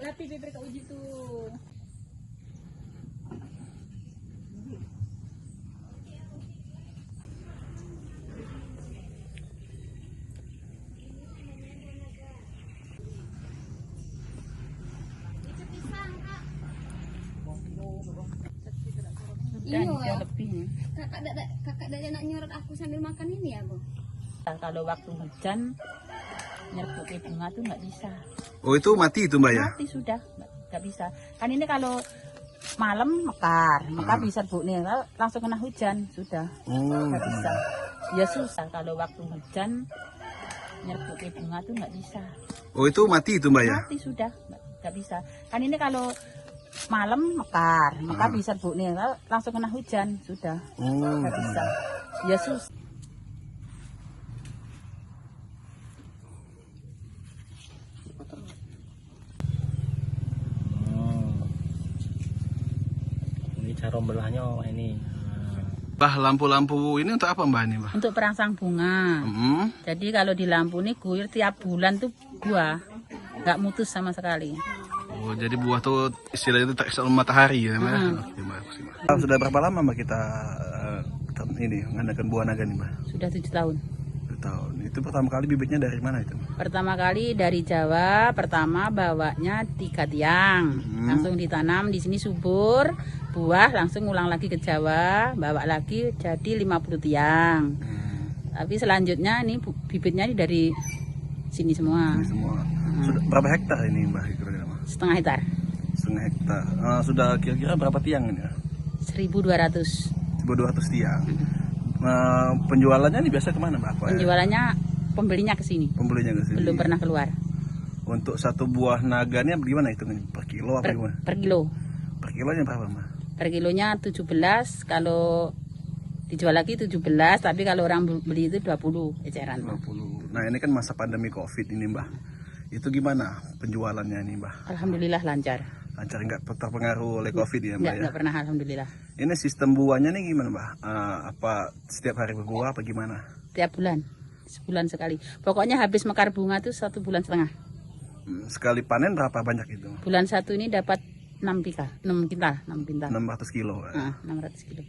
Latih bibir Kak Uji tuh. Iya lebih. Kakak dari anak nyorot aku sambil makan ini ya, Bu. Kalau waktu hujan nyerbuki bunga tuh nggak bisa. Oh itu mati itu Mbak ya? Mati sudah, nggak bisa. Kan ini kalau malam mekar bisa Bu nih, langsung kena hujan sudah. Nggak bisa. Ya susah kalau waktu hujan nyerbuki bunga tuh nggak bisa. Oh itu mati itu Mbak ya? Mati sudah, nggak bisa. Kan ini kalau malam mekar bisa Bu nih, langsung kena hujan sudah. Nggak bisa. Ya susah. Ini cara belahnya ini. Bah, lampu-lampu ini untuk apa Mbak ini Mbak? Untuk perangsang bunga. Jadi kalau di lampu ini guyur tiap bulan tuh buah, nggak mutus sama sekali. Oh jadi buah tuh istilahnya itu tak selama matahari ya Mbak? Oke, Mbak. Sudah berapa lama Mbak kita ini mengandalkan buah naga nih Mbak? Sudah 7 tahun. 7 tahun. Itu pertama kali bibitnya dari mana itu Mbak? Pertama kali dari Jawa, pertama bawanya 3 tiang, langsung ditanam di sini subur, buah langsung ulang lagi ke Jawa, bawa lagi jadi 50 tiang. Tapi selanjutnya ini bibitnya ini dari sini semua. Ini semua. Sudah berapa hektar ini Mbak? Kira-kira, Mbak? Setengah hektar. Setengah hektar. Sudah kira-kira berapa tiang ini? 1.200. 1.200 tiang. Penjualannya ini biasa kemana Mbak? Penjualannya pembelinya ke sini. Pembelinya ke sini. Belum pernah keluar. Untuk satu buah naganya bagaimana hitungannya? Per kilo apa gimana? Per kilo. Per kilonya berapa Mbak? Per kilonya 17, kalau dijual lagi 17, tapi kalau orang beli itu 20 eceran. 20. Nah ini kan masa pandemi COVID ini Mbak. Itu gimana penjualannya ini Mbak? Alhamdulillah lancar. Lancar, nggak terpengaruh oleh COVID ya Mbak? Nggak pernah, alhamdulillah. Ini sistem buahnya nih gimana Mbak? Apa setiap hari berbuah apa gimana? Tiap bulan, sebulan sekali. Pokoknya habis mekar bunga tuh 1,5 bulan. Sekali panen berapa banyak itu? Bulan 1 ini dapat 6 pintal. 600 kilo. 600 kilo.